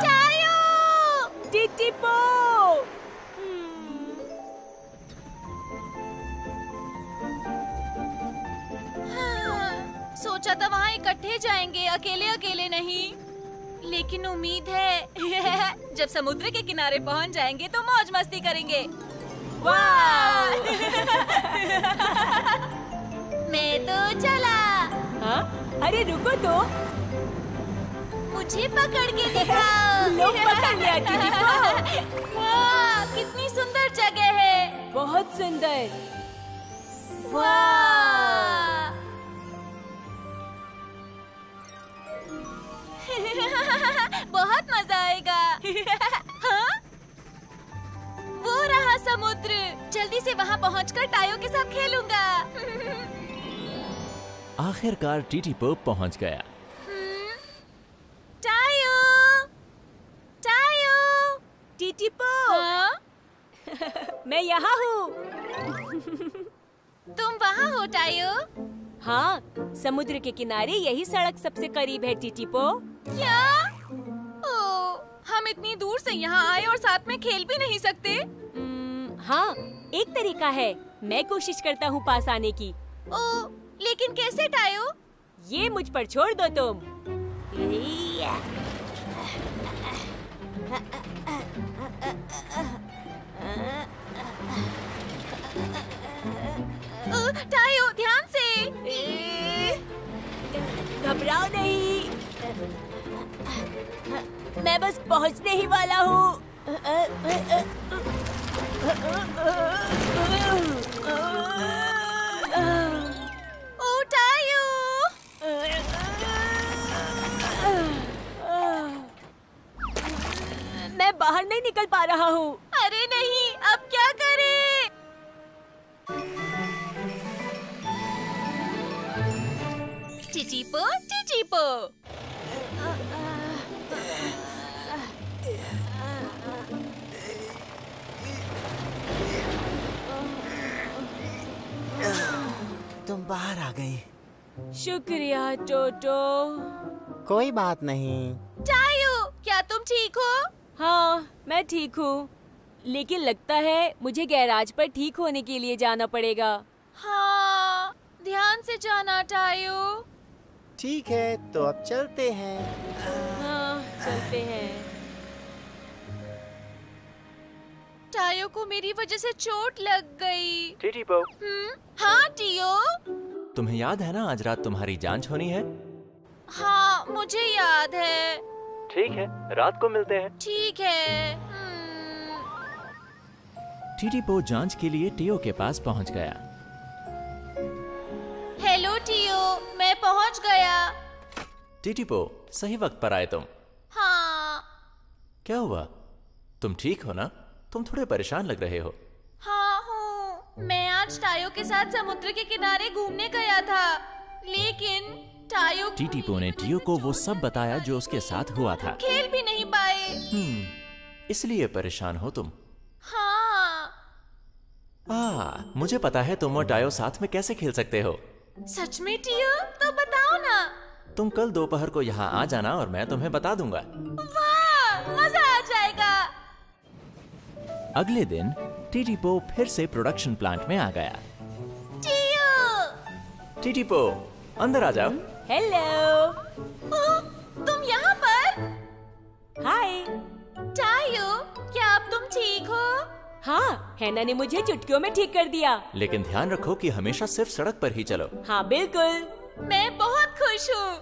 टायो! टीटीपो! सोचा था वहाँ इकट्ठे जाएंगे, अकेले अकेले नहीं। लेकिन उम्मीद है जब समुद्र के किनारे पहुँच जाएंगे तो मौज मस्ती करेंगे। वाह! मैं तो चला। हाँ? अरे रुको तो। मुझे पकड़ के दिखाओ। लो पकड़ लिया टीटीपो। वाह, कितनी सुंदर जगह है। बहुत सुंदर। वाह! बहुत मजा आएगा। हाँ? वो रहा समुद्र। जल्दी से वहाँ पहुँचकर टायो के साथ खेलूंगा। आखिरकार टीटीपो पहुँच गया। टायो! टायो! टीटीपो! हाँ? मैं यहाँ हूँ। तुम वहाँ हो टायो? हाँ, समुद्र के किनारे यही सड़क सबसे करीब है टीटीपो। क्या? ओह, हम इतनी दूर से यहाँ आए और साथ में खेल भी नहीं सकते? हाँ, एक तरीका है। मैं कोशिश करता हूँ पास आने की। ओह, लेकिन कैसे टायो? ये मुझ पर छोड़ दो तुम। टायो, ध्यान से। घबराओ नहीं, मैं बस पहुंचने ही वाला हूँ। ओ टायो! मैं बाहर नहीं निकल पा रहा हूँ। अरे नहीं, अब क्या करें? टीटीपो, टीटीपो। तुम बाहर आ गई। शुक्रिया टोटो। कोई बात नहीं। टायो, क्या तुम ठीक हो? हाँ, मैं ठीक हूँ। लेकिन लगता है मुझे गैराज पर ठीक होने के लिए जाना पड़ेगा। हाँ, ध्यान से जाना टायो। ठीक है, तो अब चलते हैं। हाँ, चलते हैं। टायो को मेरी वजह से चोट लग गई। टीटीपो। हाँ टियो। तुम्हें याद है ना आज रात तुम्हारी जांच होनी है? हाँ, मुझे याद है। ठीक है, रात को मिलते हैं। ठीक है। टीटीपो जांच के लिए टियो के पास पहुंच गया। हेलो टियो, मैं पहुंच गया। टीटीपो, सही वक्त पर आए तुम। हाँ। क्या हुआ? तुम ठीक हो ना? तुम थोड़े परेशान लग रहे हो। हाँ हूँ। मैं आज टायो के साथ समुद्र के किनारे घूमने गया था, लेकिन टायो टीटीपो ने टियो को वो सब बताया जो उसके साथ हुआ था। खेल भी नहीं पाए। इसलिए परेशान हो तुम। हाँ। मुझे पता है तुम और टायो साथ में कैसे खेल सकते हो। सच में टियो? तो बताओ ना। तुम कल दोपहर को यहाँ आ जाना और मैं तुम्हें बता दूंगा। वाह, मजा आ जाएगा। अगले दिन टीटीपो फिर से प्रोडक्शन प्लांट में आ गया। टियो! टीटीपो, अंदर आ जाओ। हेलो। तुम यहाँ पर? हाय। टायो, क्या अब तुम ठीक हो? हाँ, हैना ने मुझे चुटकियों में ठीक कर दिया। लेकिन ध्यान रखो कि हमेशा सिर्फ सड़क पर ही चलो। हाँ बिल्कुल। मैं बहुत खुश हूँ।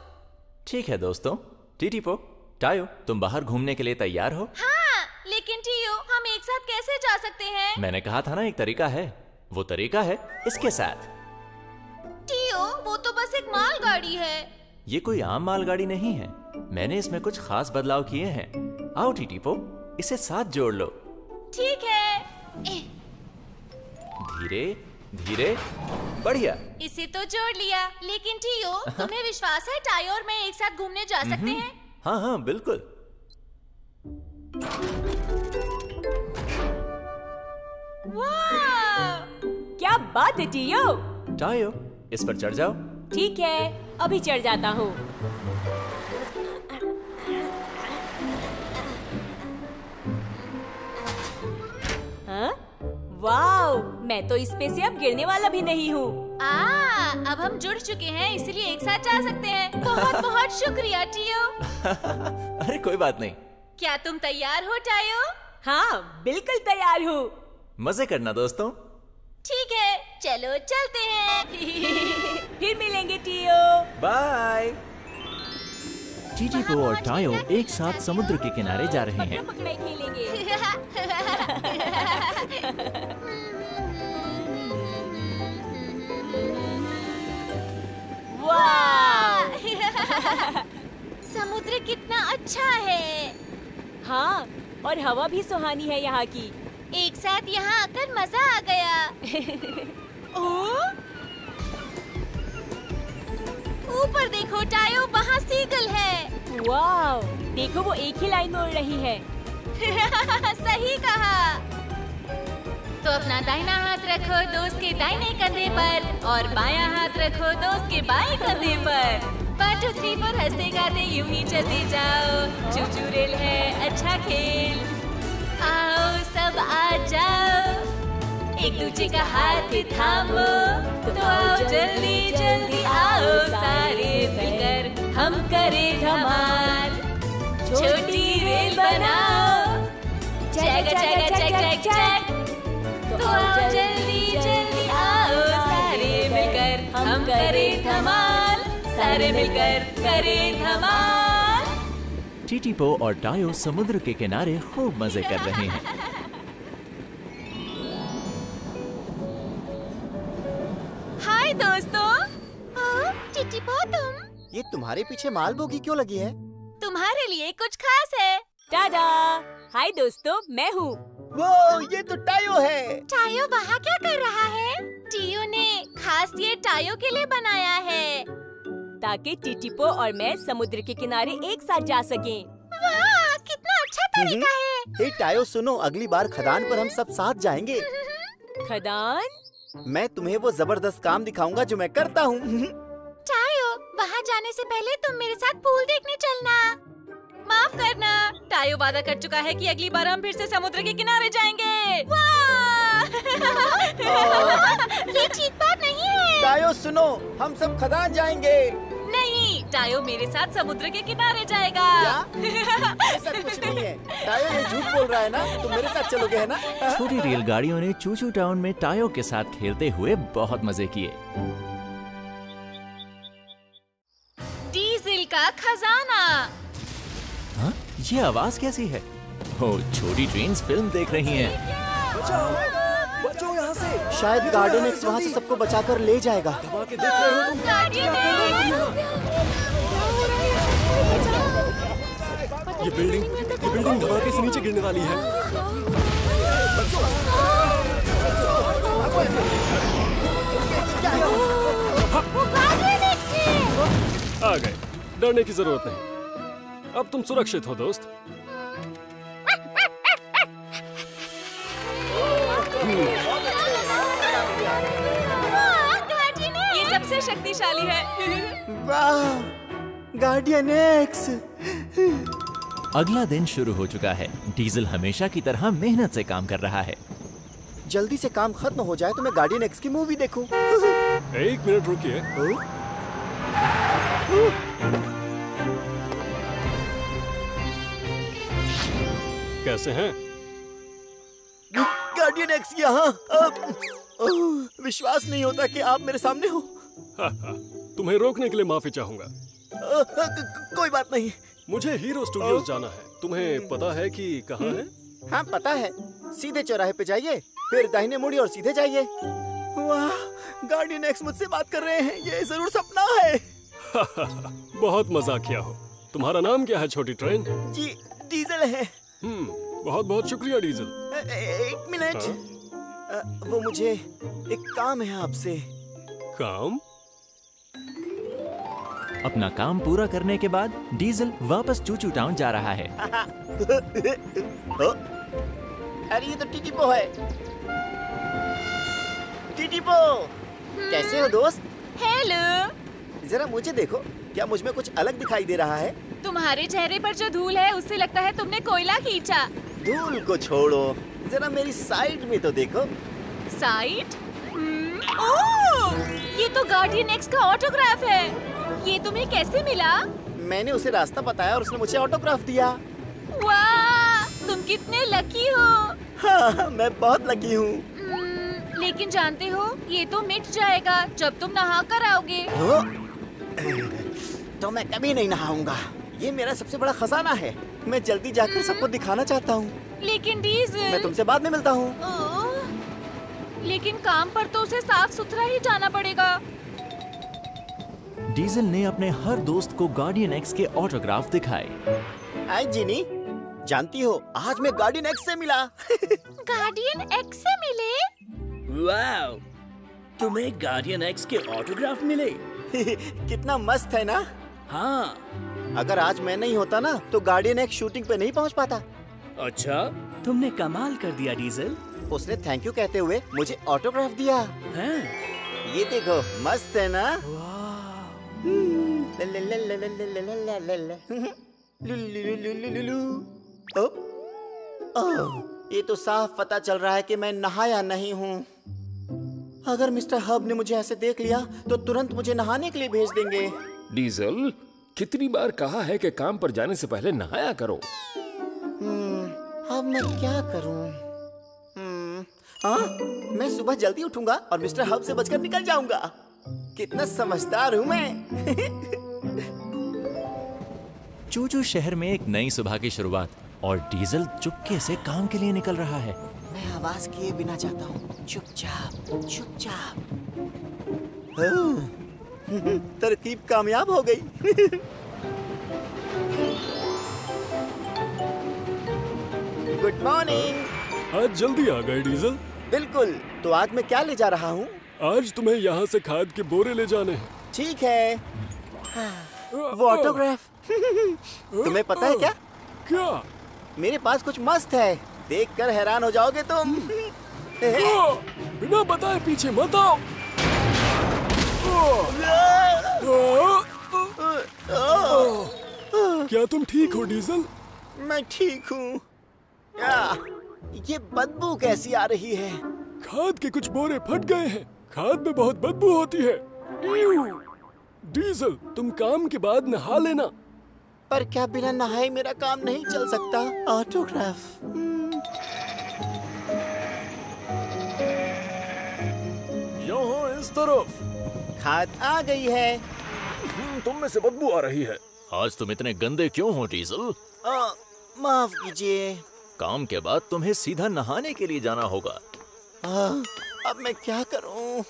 ठीक है दोस्तों। टीटीपो, टायो, तुम बाहर घूमने के लिए तैयार हो? हाँ, लेकिन टीयो, हम एक साथ कैसे जा सकते हैं? मैंने कहा था ना एक तरीका है। वो तरीका है इसके साथ। टीयो, वो तो बस एक मालगाड़ी है। ये कोई आम मालगाड़ी नहीं है। मैंने इसमें कुछ खास बदलाव किए हैं। आओ टीटीपो, इसे साथ जोड़ लो। ठीक है। धीरे धीरे, बढ़िया। इसे तो जोड़ लिया, लेकिन टीयो, तुम्हें विश्वास है टायो और मैं एक साथ घूमने जा सकते हैं? हाँ हाँ बिल्कुल। वाह! क्या बात है टीयो। टायो, इस पर चढ़ जाओ। ठीक है, अभी चढ़ जाता हूँ। हाँ? वाओ! मैं तो इस पे से अब गिरने वाला भी नहीं हूँ। अब हम जुड़ चुके हैं, इसलिए एक साथ जा सकते हैं। बहुत बहुत शुक्रिया टीयो। अरे कोई बात नहीं। क्या तुम तैयार हो टायो? हाँ, बिल्कुल तैयार हूँ। मजे करना दोस्तों। ठीक है, चलो चलते हैं। फिर मिलेंगे टीयो। बाय। टीटीपो और टायो एक साथ समुद्र के किनारे जा रहे हैं। पकड़ाई खेलेंगे। वाह! समुद्र कितना अच्छा है। हाँ, और हवा भी सुहानी है यहाँ की। एक साथ यहाँ आकर मजा आ गया। ऊपर देखो टायो, वहाँ सीगल है। वाव! देखो वो एक ही लाइन में उड़ रही है। सही कहा। तो अपना दाहिना हाथ रखो दोस्त के दाहिने कंधे पर और बायां हाथ रखो दोस्त के बाएं कंधे पर। 1 2 3 4 हंसते गाते यूं ही चलते जाओ। चूचू रेल है अच्छा खेल। आओ सब आ जाओ, एक दूसरे का हाथ थामो। तो आओ जल्दी जल्दी आओ, सारे मिलकर हम करें धमाल। छोटी रेल बनाओ, चैक चैक चैक चैक चैक। तो आओ जल्दी जल्दी आओ, सारे मिलकर हम करें धमाल। सारे मिलकर करें धमाल। टीटीपो और टायो समुद्र के किनारे खूब मजे कर रहे हैं। हाय दोस्तों। टीटीपो, तुम? ये तुम्हारे पीछे माल बोगी क्यों लगी है? तुम्हारे लिए कुछ खास है। टाडा! हाय दोस्तों, मैं हूँ। वो ये तो टायो है। टायो वहाँ क्या कर रहा है? टीयो ने खास ये टायो के लिए बनाया है, ताकि टीटीपो और मैं समुद्र के किनारे एक साथ जा सकें। वाह, कितना अच्छा तरीका है। हे टायो सुनो, अगली बार खदान पर हम सब साथ जाएंगे। खदान? मैं तुम्हें वो जबरदस्त काम दिखाऊंगा जो मैं करता हूँ। टायो, वहाँ जाने से पहले तुम मेरे साथ पूल देखने चलना। माफ करना, टायो वादा कर चुका है कि अगली बार हम फिर से समुद्र के किनारे जाएंगे। वाह! ये ठीक बात नहीं है। टायो सुनो, हम सब खदान जाएंगे। नहीं, टायो मेरे साथ समुद्र के किनारे जाएगा। ऐसा कुछ नहीं है। टायो ये झूठ बोल रहा है ना? तुम मेरे साथ चलोगे है ना? छोटी रेलगाड़ियों ने चूचू टाउन में टायो के साथ खेलते हुए बहुत मजे किए। डीजल का खजाना। हाँ? ये आवाज कैसी है? ओह, छोटी ट्रेन्स फिल्म देख रही हैं। बचो यहाँ से। शायद गार्डन एक्स वहाँ से सबको बचाकर ले जाएगा। दबा के देख रहे हो तुम? ये बिल्डिंग धमाके से नीचे गिरने वाली है। आ गए, डरने की जरूरत नहीं। अब तुम सुरक्षित हो दोस्त। ये सबसे शक्तिशाली है। वाह, गार्डियन एक्स। अगला दिन शुरू हो चुका है। डीजल हमेशा की तरह मेहनत से काम कर रहा है। जल्दी से काम खत्म हो जाए तो मैं गार्डियन एक्स की मूवी देखूं। 1 मिनट रुकिए। कैसे हैं? गार्डियन एक्स यहाँ। विश्वास नहीं होता कि आप मेरे सामने हो। तुम्हें रोकने के लिए माफी चाहूंगा। कोई बात नहीं। मुझे हीरो स्टूडियोज जाना है। तुम्हें पता है कि कहाँ है? हाँ पता है। सीधे चौराहे पे जाइए, फिर दाहिने मुड़िए और सीधे जाइए। वाह, गार्डियन एक्स मुझसे बात कर रहे हैं। ये जरूर सपना है। बहुत मजाक किया हो। तुम्हारा नाम क्या है छोटी ट्रेन? जी डीजल है। बहुत बहुत शुक्रिया डीजल। एक मिनट। वो मुझे एक काम है आपसे। काम? अपना काम पूरा करने के बाद डीजल वापस चूचू टाउन जा रहा है। अरे ये तो टीटीपो है। टीटीपो, कैसे हो दोस्त? हेलो। जरा मुझे देखो, क्या मुझ में कुछ अलग दिखाई दे रहा है? तुम्हारे चेहरे पर जो धूल है उससे लगता है तुमने कोयला खींचा। धूल को छोड़ो, जरा मेरी साइड में तो देखो। साइड? ओह, ये तो गार्डियन एक्स का ऑटोग्राफ है। ये तुम्हें कैसे मिला? मैंने उसे रास्ता बताया और उसने मुझे ऑटोग्राफ दिया। वाह, तुम कितने लकी हो। हाँ, मैं बहुत लकी हूँ। लेकिन जानते हो, ये तो मिट जाएगा जब तुम नहा कर आओगे। तो मैं कभी नहीं नहाऊंगा। ये मेरा सबसे बड़ा खजाना है। मैं जल्दी जाकर सबको दिखाना चाहता हूँ। लेकिन डीजल, मैं तुमसे बाद में मिलता हूँ। लेकिन काम पर तो उसे साफ सुथरा ही जाना पड़ेगा। डीजल ने अपने हर दोस्त को गार्डियन एक्स के ऑटोग्राफ दिखाए। हाय जिनी, जानती हो आज मैं गार्डियन एक्स से मिला। गार्डियन एक्स से मिले? वाव, तुम्हें गार्डियन एक्स के ऑटोग्राफ मिले? कितना मस्त है ना? हाँ। अगर आज मैं नहीं होता ना तो गार्डियन एक्स शूटिंग पे नहीं पहुंच पाता। अच्छा, तुमने कमाल कर दिया डीजल। उसने थैंक यू कहते हुए मुझे ऑटोग्राफ दिया। हैं? ये देखो, मस्त है ना? ये तो साफ पता चल रहा है कि मैं नहाया नहीं हूँ। अगर मिस्टर हब ने मुझे ऐसे देख लिया तो तुरंत मुझे नहाने के लिए भेज देंगे। डीजल, कितनी बार कहा है कि काम पर जाने से पहले नहाया करो। अब मैं क्या करूँ? हाँ, मैं सुबह जल्दी उठूंगा और मिस्टर हब से बचकर निकल जाऊंगा। कितना समझदार हूँ मैं। चूचू शहर में एक नई सुबह की शुरुआत और डीजल चुपके से काम के लिए निकल रहा है। मैं आवाज किए बिना जाता हूँ, चुपचाप चुपचाप। तरकीब कामयाब हो गई। Good morning. आज जल्दी आ गए डीजल। बिल्कुल। तो आज मैं क्या ले जा रहा हूँ? आज तुम्हें यहाँ से खाद के बोरे ले जाने हैं। ठीक है। वो ऑटोग्राफ। तुम्हें पता है क्या? क्या? मेरे पास कुछ मस्त है, देखकर हैरान हो जाओगे तुम। बिना बताए पीछे मत आओ। क्या तुम ठीक हो डीजल? मैं ठीक हूँ। ये बदबू कैसी आ रही है? खाद के कुछ बोरे फट गए हैं। खाद में बहुत बदबू होती है। डीजल, तुम काम के बाद नहा लेना। पर क्या बिना नहाए मेरा काम नहीं चल सकता? ऑटोग्राफ। यहाँ इस तरफ। खाद आ गई है। तुम में से बदबू आ रही है। आज तुम इतने गंदे क्यों हो डीजल? माफ कीजिए। काम के बाद तुम्हें सीधा नहाने के लिए जाना होगा। अब मैं क्या करूं?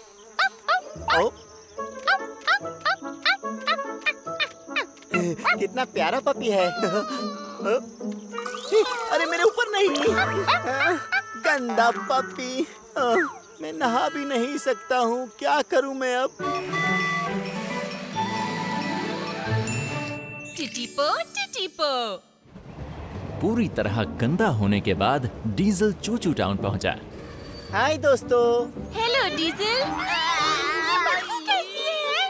कितना प्यारा पपी है। अरे मेरे ऊपर नहीं। गंदा पपी। मैं नहा भी नहीं सकता हूँ, क्या करूँ मैं अब? टिटिपो टिटिपो। पूरी तरह गंदा होने के बाद डीजल चूचू टाउन पहुंचा। हाय दोस्तों। Hello diesel. ये बदबू कैसी है?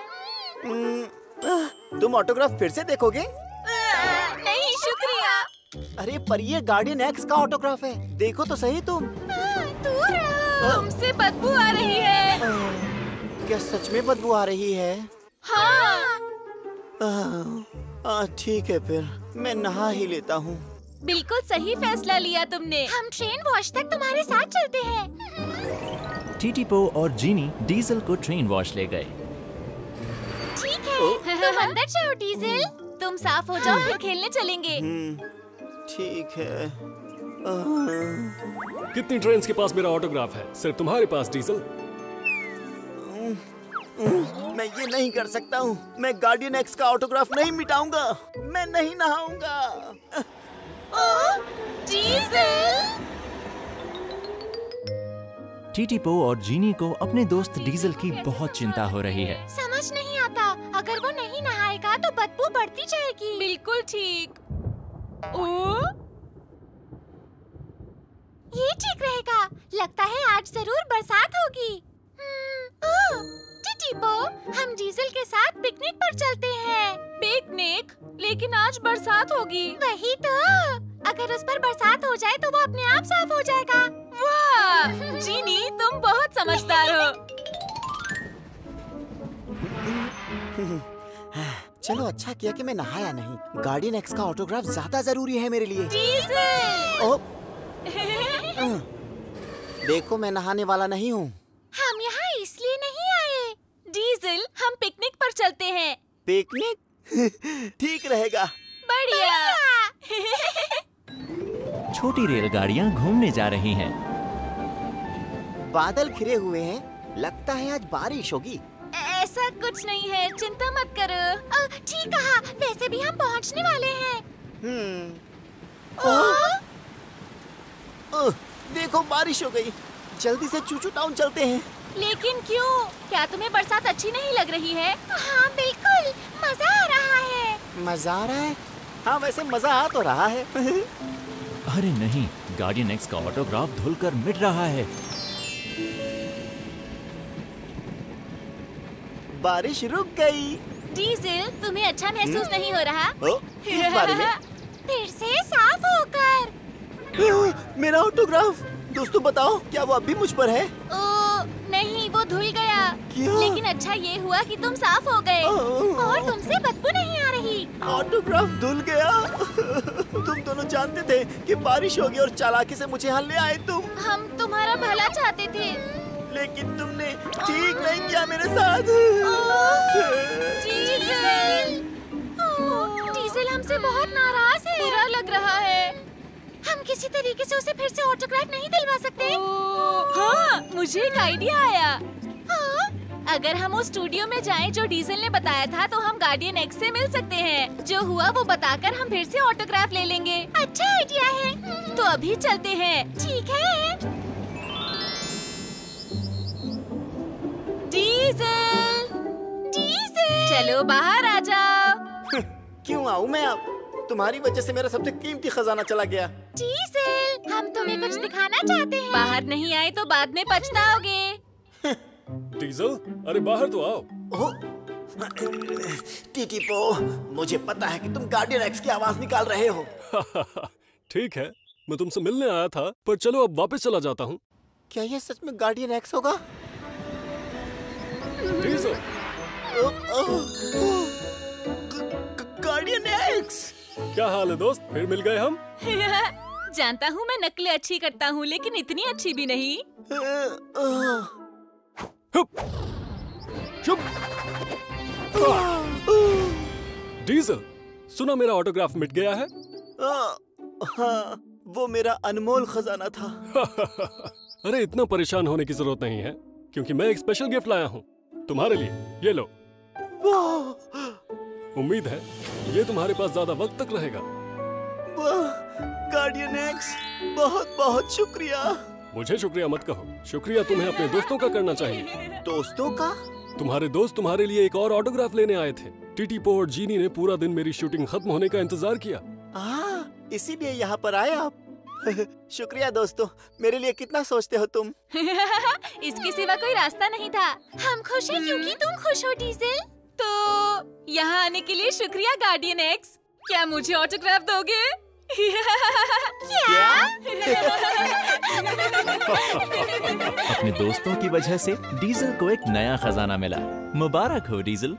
तुम ऑटोग्राफ फिर से देखोगे? नहीं शुक्रिया। अरे पर ये गार्डियन एक्स का ऑटोग्राफ है, देखो तो सही तुम। दूर रहो, तुमसे बदबू आ रही है। क्या सच में बदबू आ रही है? हाँ। ठीक है फिर मैं नहा ही लेता हूँ। बिल्कुल सही फैसला लिया तुमने। हम ट्रेन वॉश तक तुम्हारे साथ चलते हैं। टीटीपो और जीनी डीजल को ट्रेन वॉश ले गए। ठीक है, तुम अंदर जाओ डीजल। तुम साफ हो जाओ, फिर खेलने चलेंगे। ठीक है। कितनी ट्रेन्स के पास मेरा ऑटोग्राफ है? सिर्फ तुम्हारे पास डीजल। मैं ये नहीं कर सकता हूँ। मैं गार्डियन एक्स का ऑटोग्राफ नहीं मिटाऊंगा। मैं नहीं नहाऊंगा। डीजल! टीटीपो और जीनी को अपने दोस्त डीजल की बहुत चिंता हो रही है। समझ नहीं आता, अगर वो नहीं नहाएगा तो बदबू बढ़ती जाएगी। बिल्कुल ठीक। ये ठीक रहेगा। लगता है आज जरूर बरसात होगी। टीटीपो, हम डीजल के साथ पिकनिक पर चलते हैं। पिकनिक? लेकिन आज बरसात होगी। वही तो। अगर उस पर बरसात हो जाए तो वो अपने आप साफ हो जाएगा। वाह! जीनी, तुम बहुत समझदार हो। चलो अच्छा किया कि मैं नहाया नहीं। गार्डियन एक्स का ऑटोग्राफ ज्यादा जरूरी है मेरे लिए। डीजल! देखो मैं नहाने वाला नहीं हूँ। हम यहाँ इसलिए नहीं आए। डीजल, हम पिकनिक पर चलते हैं। पिकनिक? ठीक रहेगा। बढ़िया। छोटी रेलगाड़ियाँ घूमने जा रही हैं। बादल घिरे हुए हैं। लगता है आज बारिश होगी। ऐसा कुछ नहीं है, चिंता मत करो। ठीक कहा। वैसे भी हम पहुँचने वाले हैं। देखो बारिश हो गई। जल्दी से चूचू टाउन चलते हैं। लेकिन क्यों? क्या तुम्हें बरसात अच्छी नहीं लग रही है? हाँ बिल्कुल, मजा आ रहा है। मजा आ रहा है? हाँ वैसे मजा आ तो रहा है। अरे नहीं, गार्डियन एक्स का ऑटोग्राफ धुलकर मिट रहा है। बारिश रुक गई। डीजल, तुम्हें अच्छा महसूस नहीं हो रहा? किस बारे में? फिर से साफ होकर। मेरा ऑटोग्राफ। दोस्तों बताओ, क्या वो अब भी मुझ पर है? नहीं, वो धुल गया। क्यों? लेकिन अच्छा ये हुआ कि तुम साफ हो गए और तुमसे बदबू नहीं आ रही। ऑटोग्राफ धुल गया। तुम दोनों जानते थे कि बारिश होगी और चालाकी से मुझे यहाँ ले आए तुम। हम तुम्हारा भला चाहते थे। लेकिन तुमने ठीक नहीं किया मेरे साथ। डीजल हमसे बहुत नाराज है। बुरा लग रहा है। हम किसी तरीके से उसे फिर से ऑटोग्राफ नहीं दिलवा सकते? हाँ, मुझे एक आइडिया आया। अगर हम उस स्टूडियो में जाएं जो डीजल ने बताया था तो हम गार्डियन एक्स से मिल सकते हैं। जो हुआ वो बताकर हम फिर से ऑटोग्राफ ले लेंगे। अच्छा आइडिया है। तो अभी चलते हैं। ठीक है। डीजल! डीजल! चलो बाहर आ जाओ। क्यों आऊँ मैं अब? तुम्हारी वजह से मेरा सबसे कीमती खजाना चला गया। डीजल, हम तुम्हें कुछ दिखाना चाहते हैं। बाहर नहीं आए तो बाद में पछताओगे। डीजल, अरे बाहर तो आओ। टीटीपो, मुझे पता है कि तुम गार्डियन एक्स की आवाज निकाल रहे हो। ठीक है, मैं तुमसे मिलने आया था, पर चलो अब वापस चला जाता हूँ। क्या ये सच में गार्डियन एक्स होगा? डीजल! Guardian x! क्या हाल है दोस्त? फिर मिल गए हम। जानता हूँ मैं नकलें अच्छी करता हूँ, लेकिन इतनी अच्छी भी नहीं। चुप! डीजल, सुना मेरा ऑटोग्राफ मिट गया है? हाँ, वो मेरा अनमोल खजाना था। अरे इतना परेशान होने की जरूरत नहीं है, क्योंकि मैं एक स्पेशल गिफ्ट लाया हूँ तुम्हारे लिए। ये लो। उम्मीद है ये तुम्हारे पास ज्यादा वक्त तक रहेगा। गार्डियन एक्स, बहुत बहुत शुक्रिया। मुझे शुक्रिया मत कहो, शुक्रिया तुम्हें अपने दोस्तों का करना चाहिए। दोस्तों का? तुम्हारे दोस्त तुम्हारे लिए एक और ऑटोग्राफ लेने आए थे। टीटीपो और जीनी ने पूरा दिन मेरी शूटिंग खत्म होने का इंतजार किया। इसीलिए यहाँ पर आए आप। शुक्रिया दोस्तों, मेरे लिए कितना सोचते हो तुम। इसके सिवा कोई रास्ता नहीं था। हम खुश हैं क्योंकि तुम खुश हो डीजल। तो यहाँ आने के लिए शुक्रिया गार्डियन एक्स। क्या मुझे ऑटोग्राफ दोगे? क्या? अपने दोस्तों की वजह से डीजल को एक नया खजाना मिला। मुबारक हो डीजल।